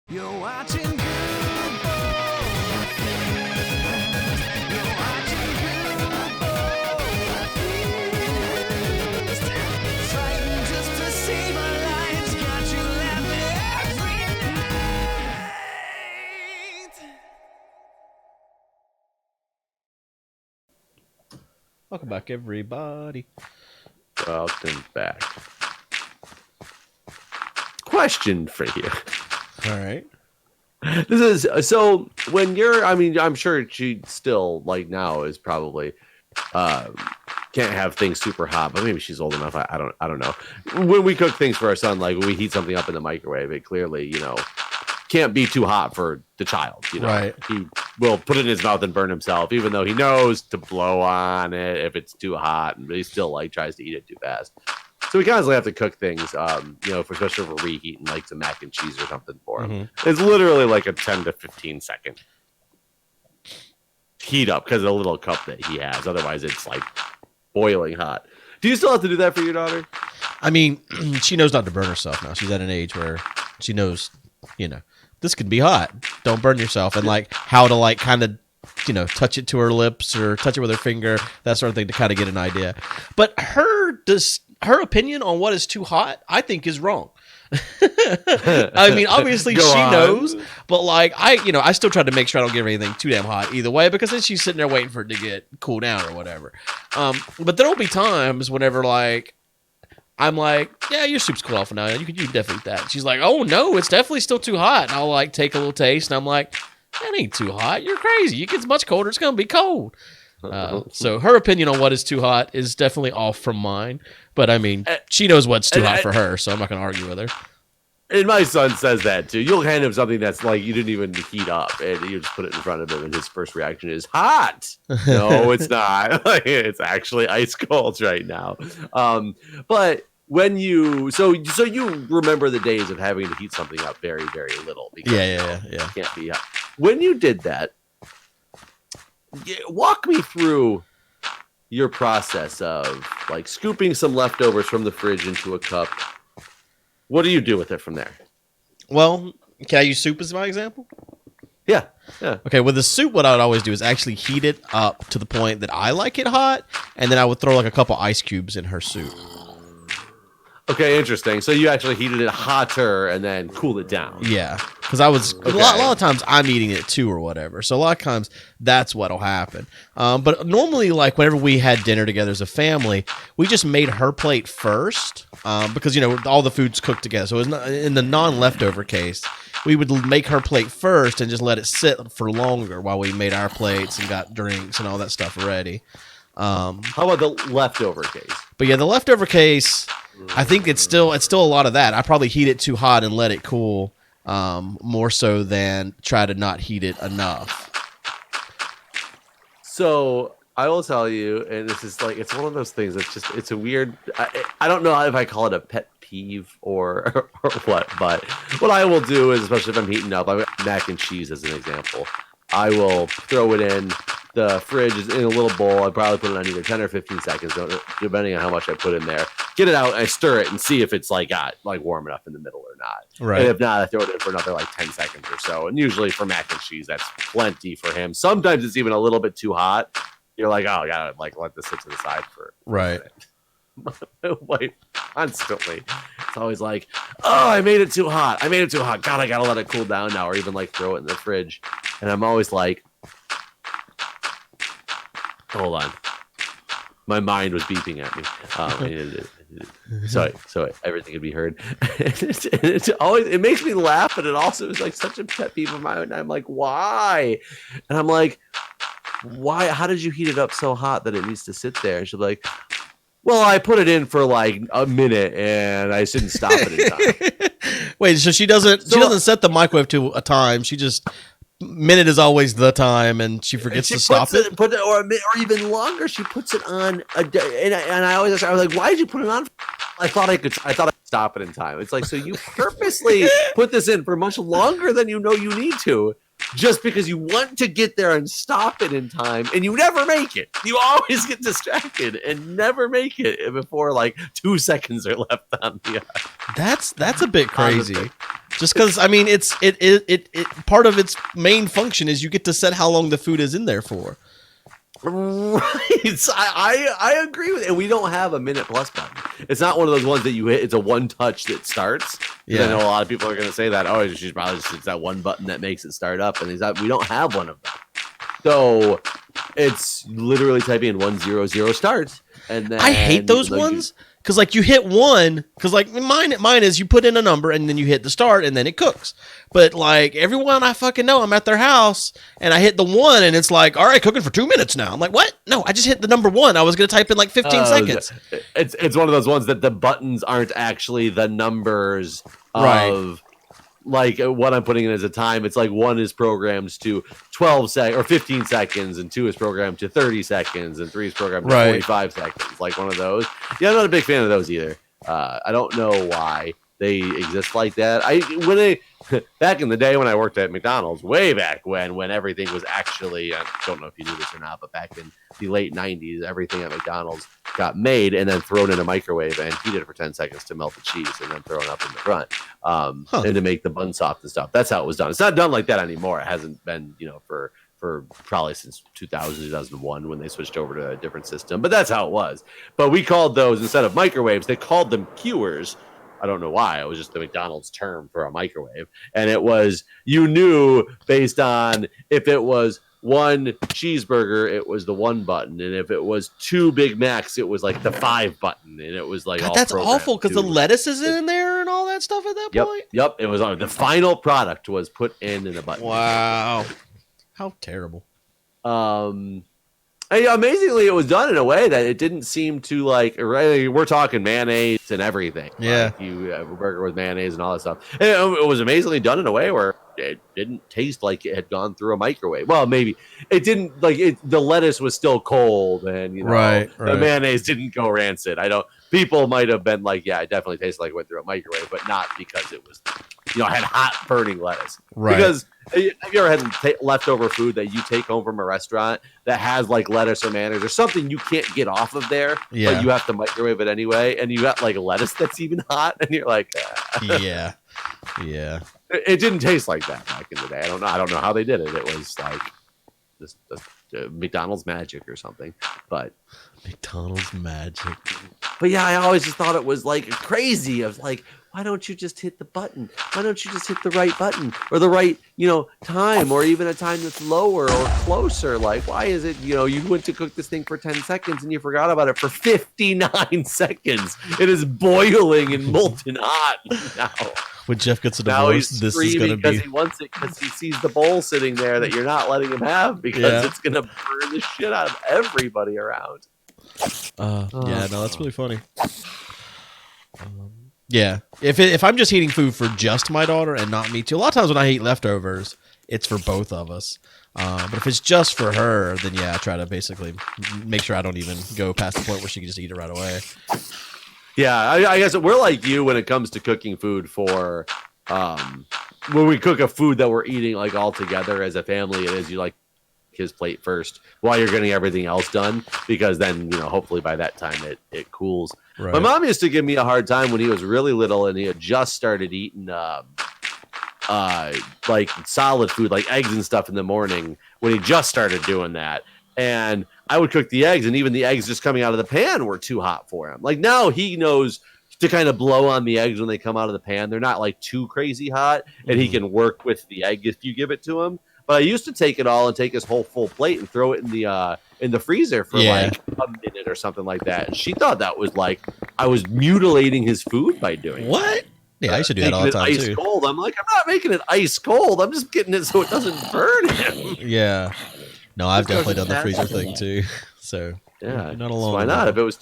You're watching Good Boy. You're watching Good Boy. Fighting just to save our lives. Got you laughing every night. Welcome back, everybody. Welcome back. Question for you. All right. This is so when you're, I mean, I'm sure she still like now is probably can't have things super hot, but maybe she's old enough. I don't know. When we cook things for our son, like when we heat something up in the microwave, it clearly, can't be too hot for the child. Right. He will put it in his mouth and burn himself, even though he knows to blow on it if it's too hot, and he still like tries to eat it too fast. So we constantly have to cook things, especially if we're reheating like some mac and cheese or something for him. Mm-hmm. It's literally like a 10 to 15 second heat up because of the little cup that he has. Otherwise, it's like boiling hot. Do you still have to do that for your daughter? I mean, she knows not to burn herself now. She's at an age where she knows, this could be hot. Don't burn yourself. And like how to like kind of, touch it to her lips or touch it with her finger, that sort of thing to kind of get an idea. But her opinion on what is too hot, I think, is wrong. I mean, obviously she knows, but like I still try to make sure I don't give her anything too damn hot either way, because then she's sitting there waiting for it to get cool down or whatever. But there'll be times whenever like I'm like, yeah, your soup's cool off now. You can definitely eat that. She's like, oh no, it's definitely still too hot. And I'll like take a little taste, and I'm like, that ain't too hot. You're crazy. It gets much colder. It's gonna be cold. So her opinion on what is too hot is definitely off from mine. But I mean, she knows what's too hot for her, so I'm not going to argue with her. And my son says that too. You'll hand him something that's like you didn't even heat up, and you just put it in front of him, and his first reaction is hot. No, it's not. It's actually ice cold right now. But when you so you remember the days of having to heat something up very, very little. Because, yeah. It can't be hot. When you did that, walk me through your process of like scooping some leftovers from the fridge into a cup. What do you do with it from there? Well, can I use soup as my example? Yeah. Okay, with the soup, what I would always do is actually heat it up to the point that I like it hot, and then I would throw like a couple ice cubes in her soup. Okay, interesting. So you actually heated it hotter and then cooled it down. Yeah, because a lot of times I'm eating it too or whatever. So a lot of times that's what'll happen. But normally, like whenever we had dinner together as a family, we just made her plate first because all the food's cooked together. So it was not, in the non-leftover case, we would make her plate first and just let it sit for longer while we made our plates and got drinks and all that stuff ready. How about the leftover case? But yeah, the leftover case, I think it's still a lot of that. I probably heat it too hot and let it cool, more so than try to not heat it enough. So I will tell you, and this is like, it's one of those things that's just, it's a weird, I don't know if I call it a pet peeve or what, but what I will do is, especially if I'm heating up, mac and cheese as an example, I will throw it in the fridge is in a little bowl. I'd probably put it on either 10 or 15 seconds, depending on how much I put in there. Get it out, and I stir it and see if it's like warm enough in the middle or not. Right. And if not, I throw it in for another like 10 seconds or so. And usually for mac and cheese, that's plenty for him. Sometimes it's even a little bit too hot. You're like, oh, I gotta like let this sit to the side for right. My wife constantly. It's always like, oh, I made it too hot. God, I gotta let it cool down now, or even like throw it in the fridge. And I'm always like, hold on. My mind was beeping at me. So everything could be heard. It makes me laugh, but it also is like such a pet peeve of mine. And I'm like, why? And I'm like, why? How did you heat it up so hot that it needs to sit there? And she'll be like, well, I put it in for like a minute and I didn't stop it in time. Wait, so she doesn't set the microwave to a time. She just minute is always the time, and she forgets to stop it. Or even longer. She puts it on a day, and I was like, why did you put it on? I thought I could stop it in time. It's like, so you purposely put this in for much longer than you know you need to just because you want to get there and stop it in time, and you never make it. You always get distracted and never make it before like 2 seconds are left on the. That's a bit crazy. Just because I mean, it part of its main function is you get to set how long the food is in there for. Right. I agree with it. And we don't have a minute plus button. It's not one of those ones that you hit. It's a one touch that starts. Yeah. I know a lot of people are going to say that. Oh, it's probably just it's that one button that makes it start up. And we don't have one of them. So it's literally typing in 100 start. And then I hate those ones. Because, like, you hit one, because, like, mine is you put in a number and then you hit the start and then it cooks. But, like, everyone I fucking know, I'm at their house and I hit the 1 and it's like, all right, cooking for 2 minutes now. I'm like, what? No, I just hit the number 1. I was going to type in, like, 15 seconds. It's one of those ones that the buttons aren't actually the numbers of... Like what I'm putting in as a time, it's like 1 is programmed to 12 seconds or 15 seconds, and 2 is programmed to 30 seconds, and 3 is programmed to 45 seconds. Like one of those. Yeah, I'm not a big fan of those either. I don't know why they exist like that. Back in the day when I worked at McDonald's, way back when everything was actually, I don't know if you knew this or not, but back in the late 90s, everything at McDonald's got made and then thrown in a microwave and heated for 10 seconds to melt the cheese and then thrown up in the front and to make the bun soft and stuff. That's how it was done. It's not done like that anymore. It hasn't been, for probably since 2000, 2001 when they switched over to a different system. But that's how it was. But we called those, instead of microwaves, they called them cuers. I don't know why. It was just the McDonald's term for a microwave. And it was, you knew based on if it was 1 cheeseburger, it was the 1 button. And if it was 2 Big Macs, it was like the 5 button. And it was like, God, that's awful because the lettuce is in there and all that stuff at that point. Yep. It was on the final product was put in a button. Wow. How terrible. Amazingly, it was done in a way that it didn't seem to like. We're talking mayonnaise and everything. Yeah, like you have a burger with mayonnaise and all that stuff. And it was amazingly done in a way where it didn't taste like it had gone through a microwave. Well, maybe it didn't. Like the lettuce was still cold, and right. the mayonnaise didn't go rancid. People might have been like, yeah, it definitely tasted like it went through a microwave, but not because it was, had hot burning lettuce. Right. Because have you ever had leftover food that you take home from a restaurant that has like lettuce or mayonnaise or something you can't get off of there, yeah, but you have to microwave it anyway, and you got like lettuce that's even hot, and you're like, yeah. It didn't taste like that back in the day. I don't know how they did it. It was like this McDonald's magic or something, but McDonald's magic. But yeah, I always just thought it was like crazy. I was like, why don't you just hit the button? Why don't you just hit the right button or the right, time, or even a time that's lower or closer? Like, why is it, you went to cook this thing for 10 seconds and you forgot about it for 59 seconds. It is boiling and molten hot now. When Jeff gets a divorce, this is going to be... because he wants it because he sees the bowl sitting there that you're not letting him have because it's going to burn the shit out of everybody around. Yeah, no, that's really funny. Yeah, if I'm just eating food for just my daughter and not me too, a lot of times when I eat leftovers, it's for both of us. But if it's just for her, then yeah, I try to basically make sure I don't even go past the point where she can just eat it right away. Yeah, I guess we're like you when it comes to cooking food for, when we cook a food that we're eating like all together as a family, it is you like his plate first while you're getting everything else done, because then hopefully by that time it cools. Right. My mom used to give me a hard time when he was really little and he had just started eating like solid food like eggs and stuff in the morning when he just started doing that, and I would cook the eggs and even the eggs just coming out of the pan were too hot for him. Like now he knows to kind of blow on the eggs when they come out of the pan. They're not like too crazy hot, and he can work with the egg if you give it to him. But I used to take it all and take his whole full plate and throw it in the freezer for like a minute or something like that. And she thought that was like I was mutilating his food by doing what? Yeah, I used to do that all the time ice too. Cold. I'm like, I'm not making it ice cold. I'm just getting it so it doesn't burn him. Yeah. No, I've definitely done the freezer thing too. So yeah, not alone. Why not? If it's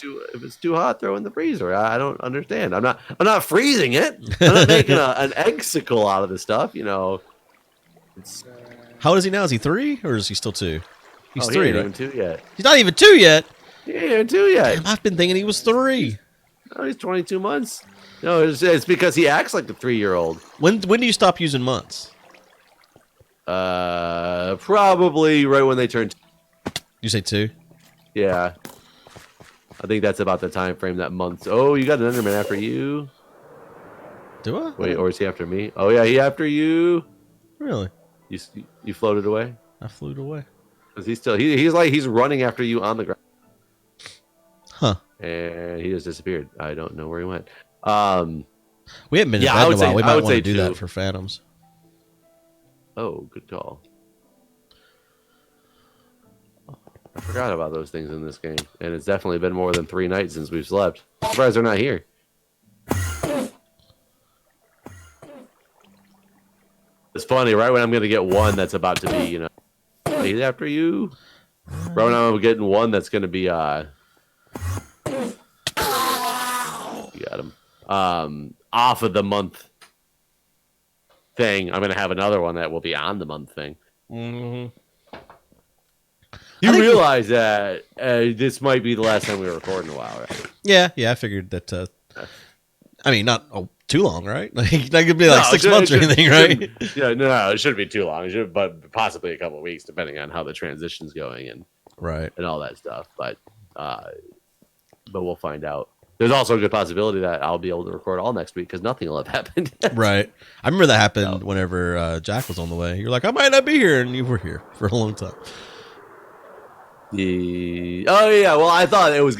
too hot, throw in the freezer. I don't understand. I'm not freezing it. I'm not making an eggsicle out of the stuff. It's. How old is he now? Is he 3 or is he still 2? He's 3, he ain't right? even 2 yet. He's not even 2 yet. He ain't even 2 yet. Damn, I've been thinking he was 3. Oh, he's 22 months. No, it's because he acts like a 3-year-old. When do you stop using months? Probably right when they turn. You say 2? Yeah. I think that's about the time frame that month. Oh, you got an Enderman after you. Do I? Wait, or is he after me? Oh yeah, he after you. Really? You floated away? I flew away. Cause he's running after you on the ground. Huh. And he just disappeared. I don't know where he went. We haven't been in Yeah, bed I in would a while. say- We I might would want to say do 2. that for Phantoms. Oh, good call. I forgot about those things in this game, and it's definitely been more than 3 nights since we've slept. Surprised they're not here. It's funny, right when I'm gonna get one that's about to be, he's after you. Right when I'm getting one that's gonna be, you got him. Off of the month thing, I'm gonna have another one that will be on the month thing. Mm-hmm. You realize that this might be the last time we were recording in a while, right? Yeah. I figured that. I mean, not too long, right? Like that could be like 6 months or anything, right? Yeah, no, it shouldn't be too long. But possibly a couple of weeks, depending on how the transition's going and all that stuff. But we'll find out. There's also a good possibility that I'll be able to record all next week because nothing will have happened. Right. I remember that happened whenever Jack was on the way. You're like, I might not be here, and you were here for a long time. Oh yeah. Well, I thought it was.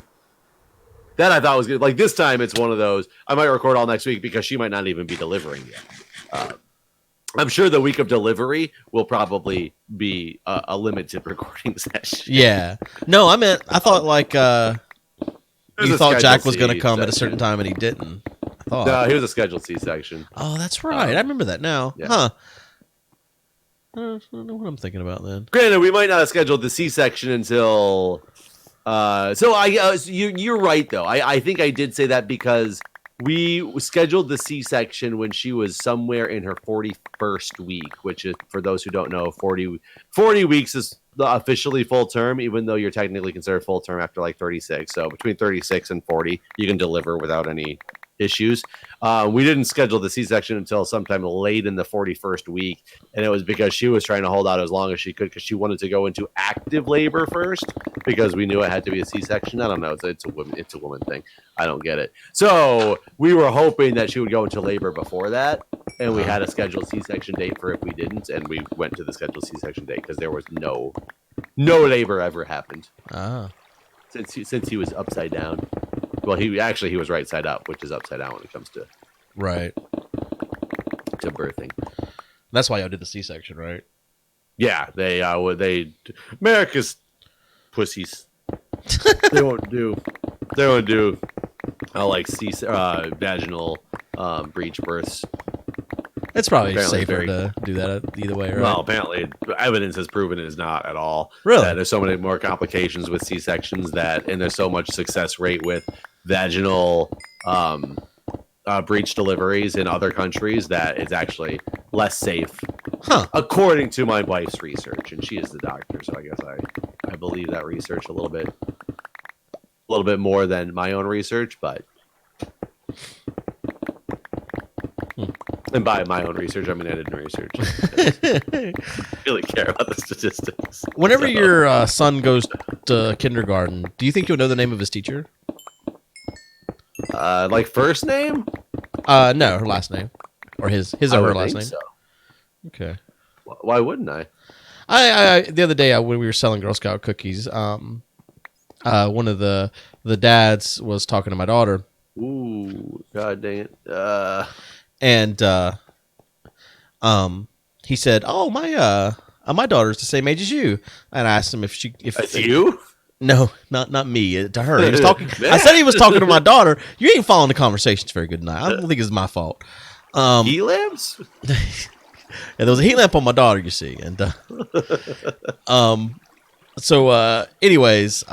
That I thought was good. Like this time, it's one of those. I might record all next week because she might not even be delivering yet. I'm sure the week of delivery will probably be a limited recording session. Yeah. No, I thought like you thought Jack was going to come at a certain time and he didn't. I thought. No, he was a scheduled C-section. Oh, that's right. I remember that now. Yeah. Huh. I don't know what I'm thinking about then. Granted, we might not have scheduled the C-section until. You're right though. I think I did say that because we scheduled the C-section when she was somewhere in her 41st week, which is, for those who don't know, 40 weeks is officially full term, even though you're technically considered full term after like 36. So between 36 and 40, you can deliver without any issues. We didn't schedule the C-section until sometime late in the 41st week, and it was because she was trying to hold out as long as she could because she wanted to go into active labor first because we knew it had to be a C-section. I don't know. It's a woman thing. I don't get it. So we were hoping that she would go into labor before that, and we had a scheduled C-section date for if we didn't, and we went to the scheduled C-section date because there was no labor ever happened. Since he was upside down. Well, he was right side up, which is upside down when it comes to birthing. That's why y'all did the C-section, right? Yeah, they America's pussies. They won't do like vaginal breech births. It's probably Apparently safer to do that either way, right? Well, apparently, evidence has proven it is not at all. Really? That there's so many more complications with C-sections and there's so much success rate with vaginal breech deliveries in other countries that it's actually less safe. Huh. According to my wife's research, and she is the doctor, so I guess I believe that research a little bit more than my own research, but. And by my own research, I mean I didn't research. I really care about the statistics. Whenever your son goes to kindergarten, do you think you'll know the name of his teacher? Like first name? No, her last name, or his or her last name. So. Okay. Why wouldn't I? I the other day when we were selling Girl Scout cookies, one of the dads was talking to my daughter. Ooh, god dang it! And he said, "Oh, my daughter's the same age as you." And I asked him if That's you? No, not me. To her, he was talking. I said he was talking to my daughter. You ain't following the conversations very good tonight. I don't think it's my fault. Heat lamps? And there was a heat lamp on my daughter, you see, and anyways,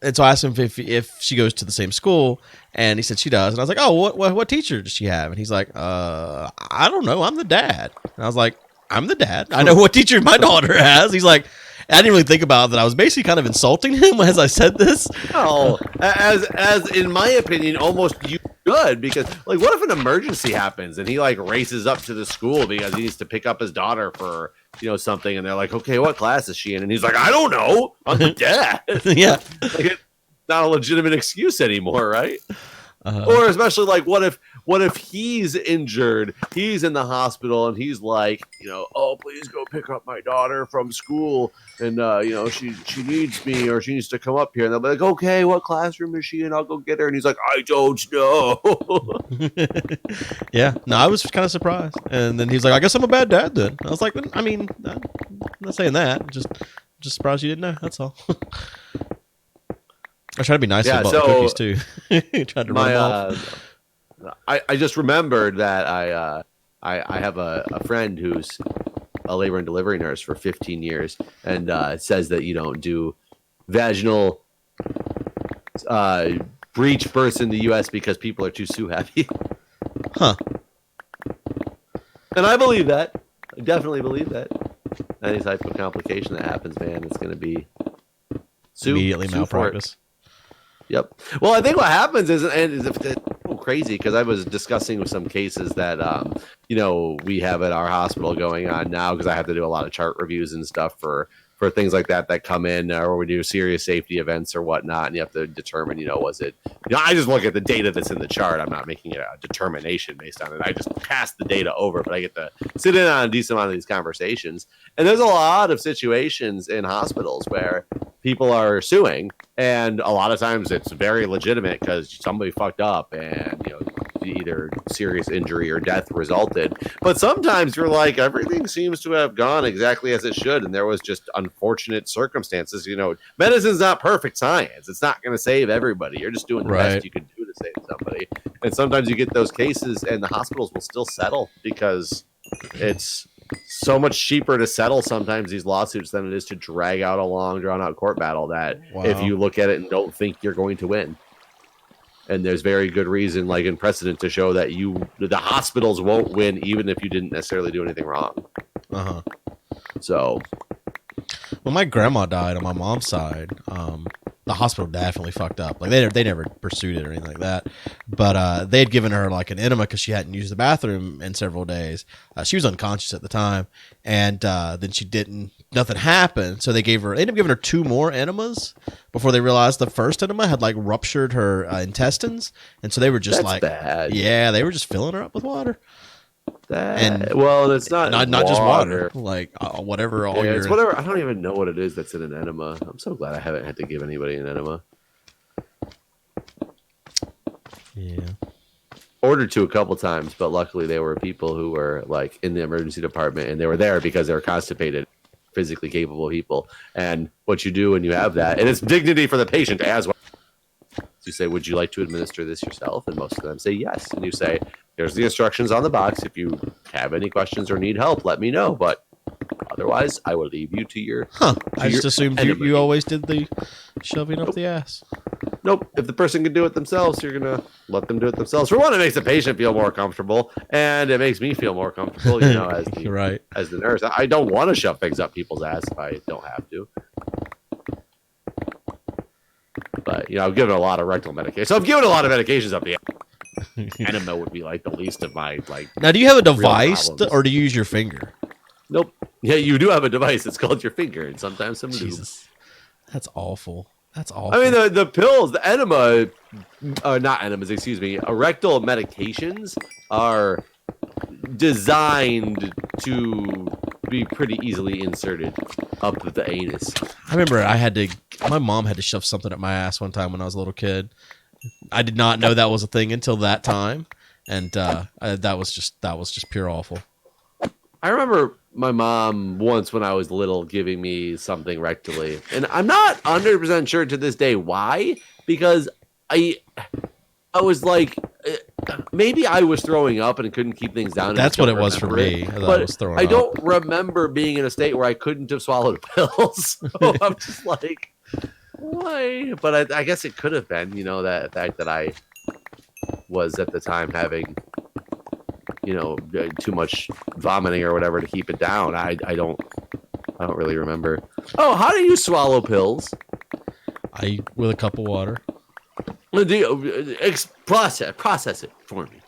and so I asked him if she goes to the same school, and he said she does. And I was like, "Oh, what teacher does she have?" And he's like, "I don't know. I'm the dad." And I was like, "I'm the dad. I know what teacher my daughter has." He's like, I didn't really think about that. I was basically kind of insulting him as I said this. Oh, as in my opinion, almost you good because, like, what if an emergency happens and he like races up to the school because he needs to pick up his daughter for something, and they're like, okay, what class is she in? And he's like, I don't know, I'm the dad. Yeah, like, it's not a legitimate excuse anymore, right? Or especially like, what if he's injured, he's in the hospital, and he's like, oh, please go pick up my daughter from school, and she needs me, or she needs to come up here, and they'll be like, okay, what classroom is she in? I'll go get her. And he's like, I don't know. Yeah, no, I was kind of surprised, and then he's like, I guess I'm a bad dad then. I was like, I mean, I'm not saying that, just surprised you didn't know. That's all. I try to be nice about the cookies too. Tried to run them off. I just remembered that I have a friend who's a labor and delivery nurse for 15 years, and says that you don't do vaginal breech births in the U.S. because people are too happy. Huh. And I believe that. I definitely believe that. Any type of complication that happens, man, it's going to be immediately malpractice. Yep. Well, I think what happens is it's crazy because I was discussing with some cases that we have at our hospital going on now, because I have to do a lot of chart reviews and stuff for things like that come in, or we do serious safety events or whatnot, and you have to determine, was it, I just look at the data that's in the chart. I'm not making a determination based on it. I just pass the data over, but I get to sit in on a decent amount of these conversations. And there's a lot of situations in hospitals where people are suing, and a lot of times it's very legitimate because somebody fucked up and either serious injury or death resulted. But sometimes you're like, everything seems to have gone exactly as it should, and there was just unfortunate circumstances. Medicine's not perfect science. It's not going to save everybody. You're just doing the best you can do to save somebody. And sometimes you get those cases and the hospitals will still settle because it's so much cheaper to settle sometimes these lawsuits than it is to drag out a long, drawn-out court battle that if you look at it and don't think you're going to win. And there's very good reason, like in precedent, to show that the hospitals won't win even if you didn't necessarily do anything wrong. So, when my grandma died on my mom's side, the hospital definitely fucked up. Like they never pursued it or anything like that, but they had given her like an enema because she hadn't used the bathroom in several days. She was unconscious at the time, and then she didn't. Nothing happened, so they ended up giving her 2 more enemas before they realized the first enema had like ruptured her intestines, and so they were just bad. Yeah, they were just filling her up with water. Well, it's not just water, like whatever. It's whatever. I don't even know what it is that's in an enema. I'm so glad I haven't had to give anybody an enema. Yeah, ordered to a couple times, but luckily they were people who were like in the emergency department, and they were there because they were constipated, physically capable people. And what you do when you have that, and it's dignity for the patient as well. You say, would you like to administer this yourself? And most of them say yes. And you say, here's the instructions on the box. If you have any questions or need help, let me know. But otherwise, I will leave you to your... I just assumed you always did the shoving up the ass. Nope. If the person can do it themselves, you're going to let them do it themselves. For one, it makes the patient feel more comfortable, and it makes me feel more comfortable, as the nurse. I don't want to shove things up people's ass if I don't have to. But, I've given a lot of rectal medication. So I've given a lot of medications up the ass. Enema would be like the least of my Now, do you have a device or do you use your finger? Nope. Yeah, you do have a device. It's called your finger, and sometimes some lube. That's awful. That's awful. I mean, the pills, the enema, not enemas, excuse me. Rectal medications are designed to be pretty easily inserted up the anus. I remember my mom had to shove something up my ass one time when I was a little kid. I did not know that was a thing until that time, and that was just pure awful. I remember my mom once when I was little giving me something rectally, and I'm not 100% sure to this day why, because I was like, maybe I was throwing up and couldn't keep things down. That's what it was for me. I don't remember being in a state where I couldn't have swallowed pills. So I'm just like, why? But I guess it could have been, that fact that I was at the time having, too much vomiting or whatever to keep it down. I don't really remember. Oh, how do you swallow pills? With a cup of water. Process it for me.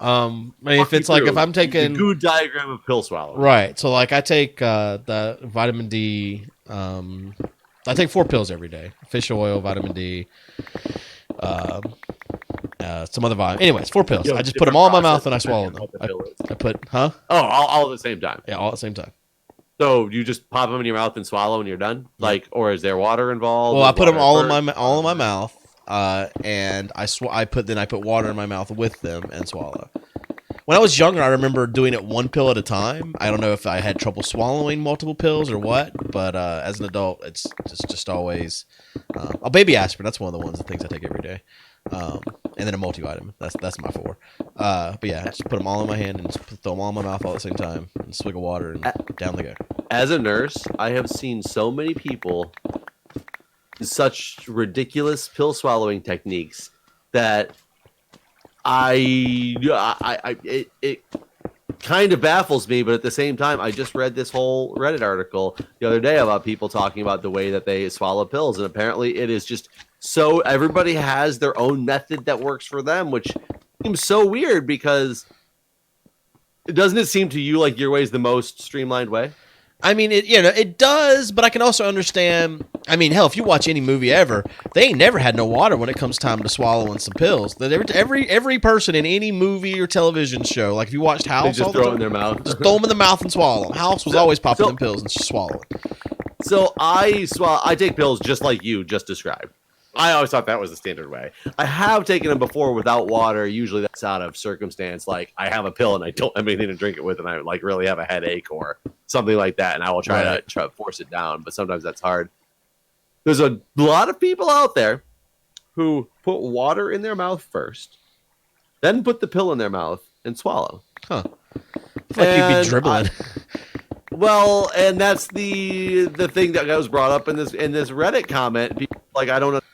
I mean, if it's like if I'm taking the Guude diagram of pill swallowing, right? So like I take the vitamin D. I take 4 pills every day: fish oil, vitamin D, some other vitamin. Anyways, 4 pills. You have I just put them all in my mouth and I swallow them. what the pill is. I put, huh? Oh, all at the same time. Yeah, all at the same time. So you just pop them in your mouth and swallow when you're done, like, or is there water involved? Well, I put them all in my my mouth, and I put water in my mouth with them and swallow. When I was younger, I remember doing it 1 pill at a time. I don't know if I had trouble swallowing multiple pills or what, but as an adult, it's just always a baby aspirin. That's one of the things I take every day, and then a multivitamin. That's my 4. But yeah, just put them all in my hand and just throw them all in my mouth all at the same time, and swig of water and down they go. As a nurse, I have seen so many people such ridiculous pill swallowing techniques that it kind of baffles me, but at the same time, I just read this whole Reddit article the other day about people talking about the way that they swallow pills, and apparently it is just so everybody has their own method that works for them, which seems so weird because doesn't it seem to you like your way is the most streamlined way? I mean, it does, but I can also understand. I mean, hell, if you watch any movie ever, they ain't never had no water when it comes time to swallowing some pills. Every person in any movie or television show, like if you watched House, they just throw it in their mouth. Just throw them in the mouth and swallow them. House was always popping them pills and just swallowing. So I take pills just like you just described. I always thought that was the standard way. I have taken them before without water. Usually that's out of circumstance. Like I have a pill and I don't have anything to drink it with, and I like really have a headache or something like that, and I will try to force it down. But sometimes that's hard. There's a lot of people out there who put water in their mouth first, then put the pill in their mouth and swallow. Huh. I feel like you'd be dribbling. Well, and that's the thing that was brought up in this Reddit comment. People like, I don't understand.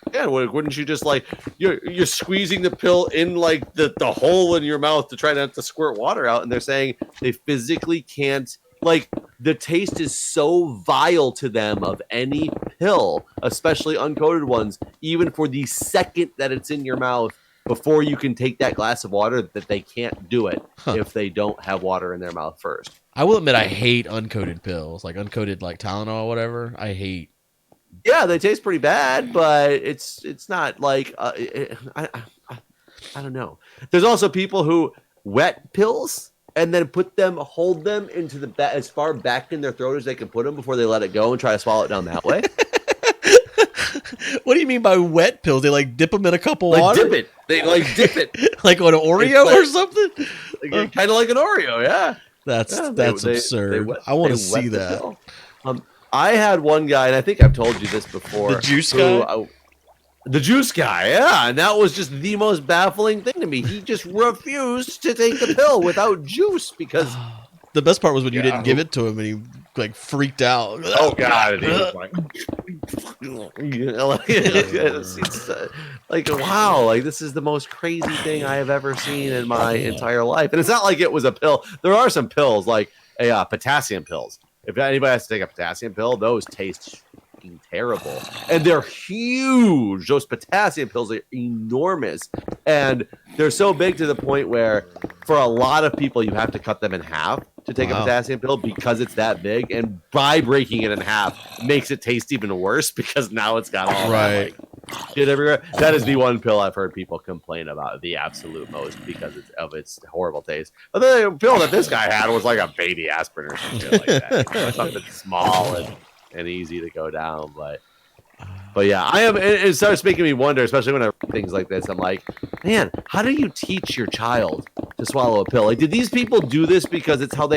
Wouldn't you just like you're squeezing the pill in like the hole in your mouth to try not to squirt water out? And they're saying they physically can't. Like the taste is so vile to them of any pill, especially uncoated ones, even for the second that it's in your mouth before you can take that glass of water, that they can't do it if they don't have water in their mouth first. I will admit I hate uncoated pills, like uncoated like Tylenol or whatever. I hate. Yeah, they taste pretty bad, but it's not like I don't know. There's also people who wet pills and then hold them into the as far back in their throat as they can put them before they let it go and try to swallow it down that way. What do you mean by wet pills? They like dip them in a cup of water? Dip it. They like dip it. Like on an Oreo or something? Kind of like an Oreo, yeah. That's absurd. I want to see that. I had one guy, and I think I've told you this before. The juice guy? The juice guy, yeah. And that was just the most baffling thing to me. He just refused to take the pill without juice because... The best part was when you didn't give it to him and he like freaked out. Oh, God. He was like... it's like, wow, like this is the most crazy thing I have ever seen in my entire life. And it's not like it was a pill. There are some pills, like potassium pills. If anybody has to take a potassium pill, those taste terrible. And they're huge. Those potassium pills are enormous. And they're so big to the point where for a lot of people, you have to cut them in half to take a potassium pill because it's that big. And by breaking it in half makes it taste even worse because now it's got all that, like, shit everywhere. That is the one pill I've heard people complain about the absolute most because of its horrible taste. But the pill that this guy had was like a baby aspirin or something like that. Something small and easy to go down. But yeah, it starts making me wonder, especially when I read things like this. I'm like, man, how do you teach your child to swallow a pill? Like, did these people do this because it's how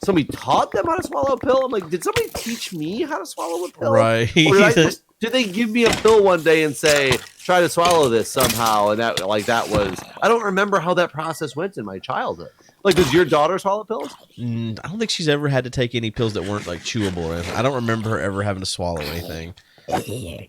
somebody taught them how to swallow a pill? I'm like, did somebody teach me how to swallow a pill? Right. Or did they give me a pill one day and say, try to swallow this somehow? And that was, I don't remember how that process went in my childhood. Like, does your daughter swallow pills? I don't think she's ever had to take any pills that weren't like chewable or anything. I don't remember her ever having to swallow anything that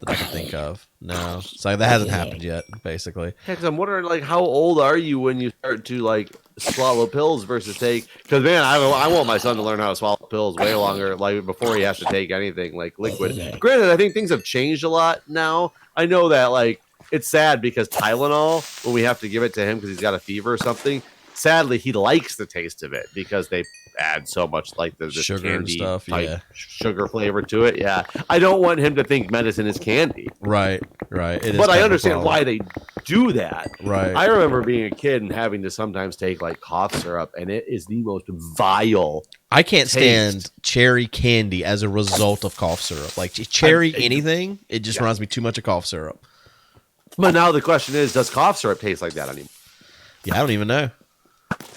I can think of. No, so that hasn't happened yet. Basically, yeah. Because I'm wondering, like, how old are you when you start to like swallow pills versus take? Because man, I want my son to learn how to swallow pills way longer, like before he has to take anything like liquid. Granted, I think things have changed a lot now. I know that like it's sad because Tylenol, when we have to give it to him because he's got a fever or something, sadly he likes the taste of it because they add so much like the Sugar and candy stuff, type yeah. sugar flavor to it. Yeah, I don't want him to think medicine is candy. Right. It is But I kind of a understand problem. why they do that. Right. I remember being a kid and having to sometimes take like cough syrup, and it is the most vile. I can't stand taste. cherry candy as a result of cough syrup. Like cherry anything, it just reminds me too much of cough syrup. But now the question is, does cough syrup taste like that anymore? Yeah, I don't even know.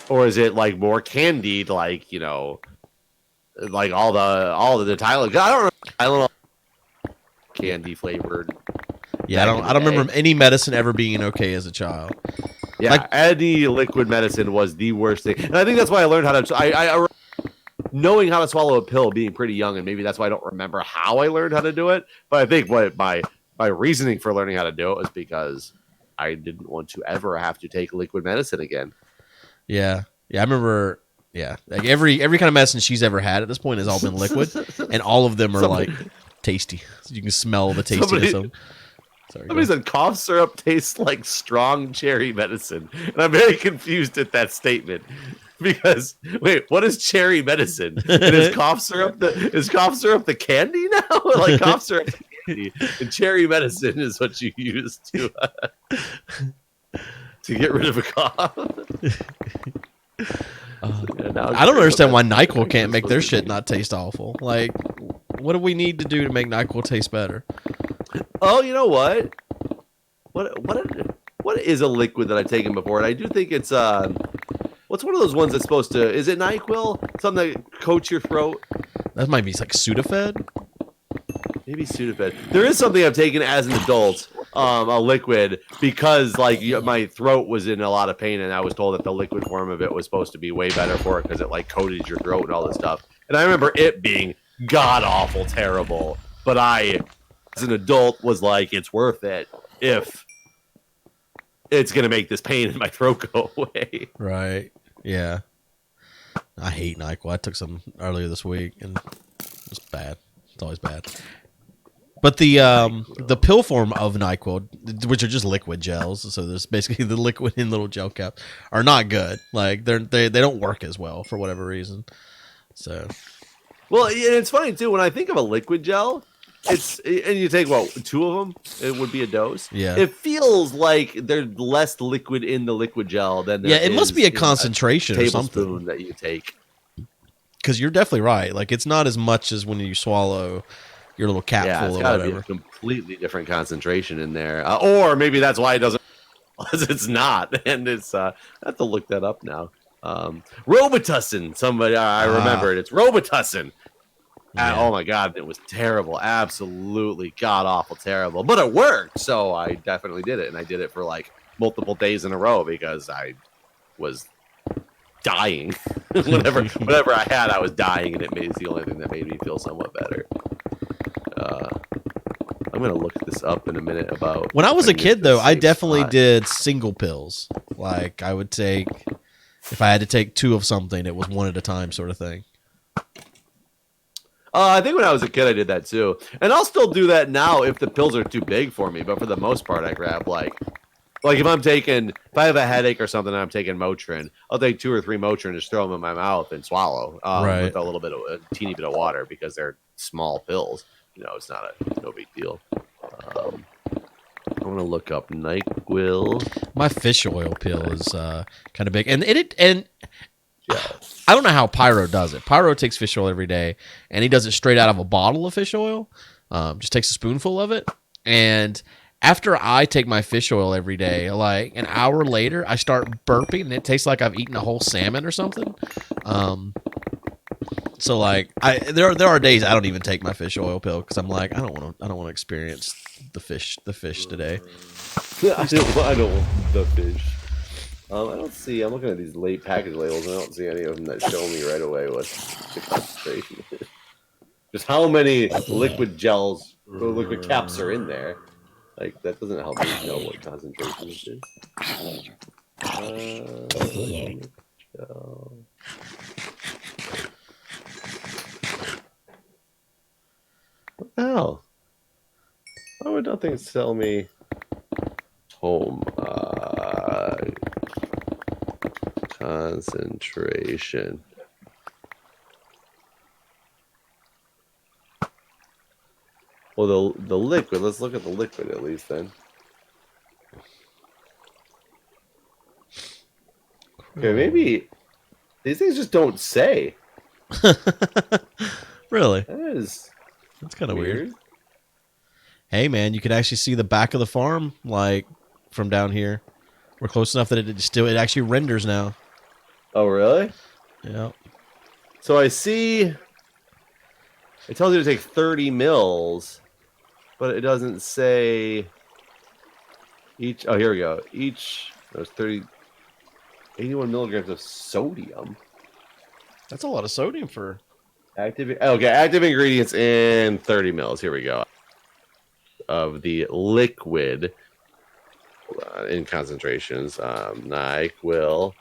Or is it like more candied, like, you know, like all the Tylenol? I don't know. Tylenol candy flavored. Yeah, I don't remember any medicine ever being okay as a child. Yeah, like, any liquid medicine was the worst thing, and I think that's why I learned how to. I knowing how to swallow a pill, being pretty young, and maybe that's why I don't remember how I learned how to do it. But I think what my reasoning for learning how to do it was because I didn't want to ever have to take liquid medicine again. Yeah, I remember. Yeah, like every kind of medicine she's ever had at this point has all been liquid, and all of them are like tasty. So you can smell the tastiness of them. Sorry, somebody said cough syrup tastes like strong cherry medicine, and I'm very confused at that statement because wait, what is cherry medicine? And is cough syrup the candy now? Like cough syrup the candy, and cherry medicine is what you use to get rid of a cough. I don't understand why NyQuil can't make their shit not taste awful. Like, what do we need to do to make NyQuil taste better? Oh, you know what? What is a liquid that I've taken before? And I do think it's what's one of those ones that's supposed to? Is it NyQuil? Something that coats your throat? That might be like Sudafed. Maybe Sudafed. There is something I've taken as an adult, a liquid, because like my throat was in a lot of pain, and I was told that the liquid form of it was supposed to be way better for it because it like coated your throat and all this stuff. And I remember it being god awful terrible, but I, as an adult, was like, it's worth it if it's gonna make this pain in my throat go away. Right. Yeah. I hate NyQuil. I took some earlier this week, and it's bad. It's always bad. But the pill form of NyQuil, which are just liquid gels, so there's basically the liquid in little gel caps, are not good. Like they don't work as well for whatever reason. So, well, and it's funny too when I think of a liquid gel. And you take what, 2 of them? It would be a dose. Yeah. It feels like there's less liquid in the liquid gel than there it must be a in concentration or tablespoon something that you take. Because you're definitely right. Like it's not as much as when you swallow your little capful or whatever. Be a completely different concentration in there, or maybe that's why it doesn't. It's not, and it's. I have to look that up now. Robitussin. Somebody, I remember it. It's Robitussin. Yeah. Oh my god, it was terrible. Absolutely god awful terrible. But it worked, so I definitely did it, and I did it for like multiple days in a row because I was dying. whatever I had, I was dying, and it's the only thing that made me feel somewhat better. I'm gonna look this up in a minute about when I was a kid though, I definitely did single pills. Like I would take, if I had to take 2 of something, it was 1 at a time sort of thing. I think when I was a kid, I did that too, and I'll still do that now if the pills are too big for me. But for the most part, I grab like if I have a headache or something, and I'm taking Motrin, I'll take 2 or 3 Motrin, just throw them in my mouth and swallow with a little bit of a teeny bit of water because they're small pills. You know, it's no big deal. I'm gonna look up NyQuil. My fish oil pill is kind of big, and I don't know how Pyro does it. Pyro takes fish oil every day, and he does it straight out of a bottle of fish oil. Just takes a spoonful of it, and after I take my fish oil every day, like an hour later, I start burping, and it tastes like I've eaten a whole salmon or something. So like, there are days I don't even take my fish oil pill because I'm like, I don't want to experience the fish today. I don't want the fish. I don't see. I'm looking at these late package labels, and I don't see any of them that show me right away what the concentration is. Just how many liquid gels or liquid caps are in there. Like that doesn't help me know what concentration it is. What the hell? Why would nothing tell me home. Concentration. Well, the liquid. Let's look at the liquid at least then. Okay, maybe these things just don't say. Really? That's kind of weird. Hey, man, you can actually see the back of the farm, like, from down here. We're close enough that it actually renders now. Oh, really? Yeah. So I see it tells you to take 30 mils, but it doesn't say each. Oh, here we go. There's 81 milligrams of sodium. That's a lot of sodium for... Active ingredients in 30 mils. Here we go. Of the liquid in concentrations. NyQuil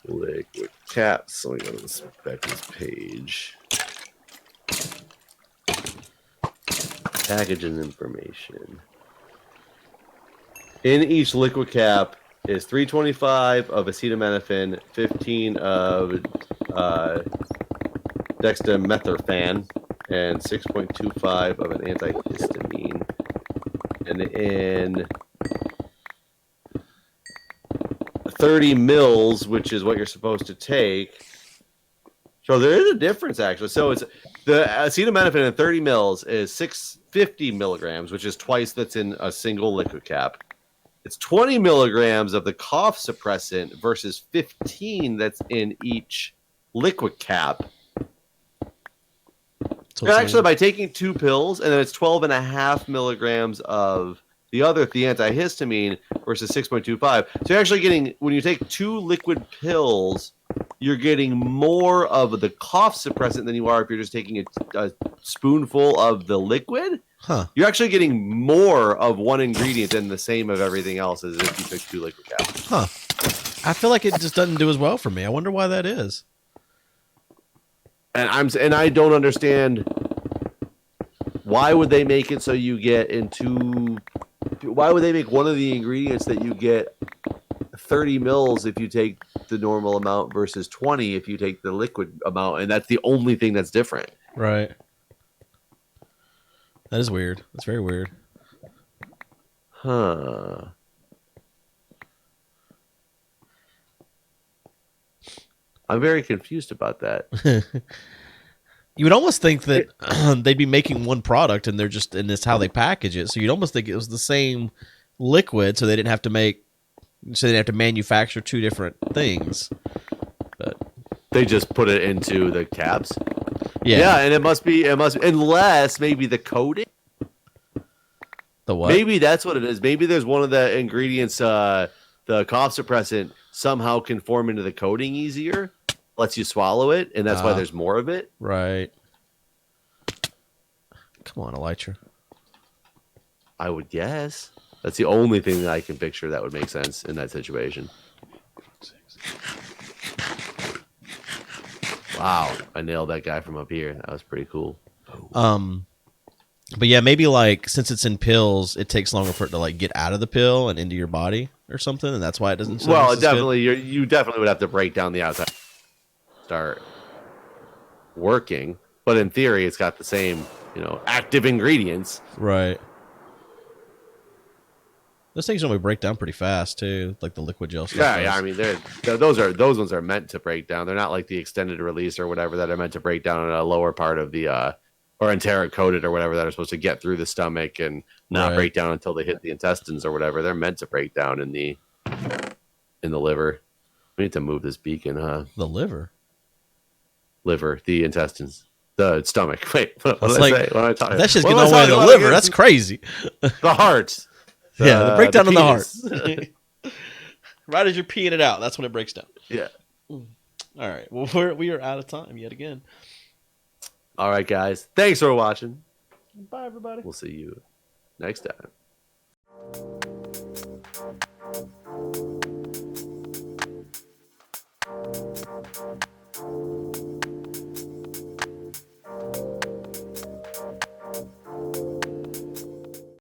liquid caps. So we go to the specs page. Packaging information. In each liquid cap is 325 of acetaminophen, 15 of dextromethorphan, and 6.25 of an antihistamine. And in 30 mils, which is what you're supposed to take. So there is a difference, actually. So it's the acetaminophen in 30 mils is 650 milligrams, which is twice that's in a single liquid cap. It's 20 milligrams of the cough suppressant versus 15 that's in each liquid cap. So actually, by taking 2 pills, and then it's 12.5 milligrams of the antihistamine versus 6.25. So you're actually getting, when you take 2 liquid pills, you're getting more of the cough suppressant than you are if you're just taking a spoonful of the liquid. Huh. You're actually getting more of one ingredient than the same of everything else as if you took 2 liquid caps. Huh. I feel like it just doesn't do as well for me. I wonder why that is. And I don't understand why would they make it so you get why would they make one of the ingredients that you get 30 mils if you take the normal amount versus 20 if you take the liquid amount, and that's the only thing that's different. Right. That is weird. That's very weird. Huh. I'm very confused about that. You would almost think that they'd be making one product and it's how they package it. So you'd almost think it was the same liquid, so they didn't have to manufacture 2 different things. But they just put it into the caps. Yeah, and it must be unless maybe the coating. The what? Maybe that's what it is. Maybe there's one of the ingredients, the cough suppressant, somehow can form into the coating easier. Lets you swallow it, and that's why there's more of it. Right. Come on, Elytra. I would guess. That's the only thing that I can picture that would make sense in that situation. Wow, I nailed that guy from up here. That was pretty cool. But yeah, maybe like since it's in pills, it takes longer for it to like get out of the pill and into your body or something, and that's why it doesn't. Well, definitely, you definitely would have to break down the outside, start working. But in theory, it's got the same, active ingredients. Right. Those things normally break down pretty fast too, like the liquid gel stuff. Yeah. I mean, those ones are meant to break down. They're not like the extended release or whatever that are meant to break down in a lower part of the or enteric coated or whatever that are supposed to get through the stomach and not break down until they hit the intestines or whatever. They're meant to break down in the liver. We need to move this beacon, huh? The liver, the intestines, the stomach. Wait, what did I say? What am I talking? That's just getting all the way to the liver. That's crazy. The heart. The breakdown in the heart. Right as you're peeing it out, that's when it breaks down. Yeah. All right. Well, we are out of time yet again. All right, guys. Thanks for watching. Bye, everybody. We'll see you next time.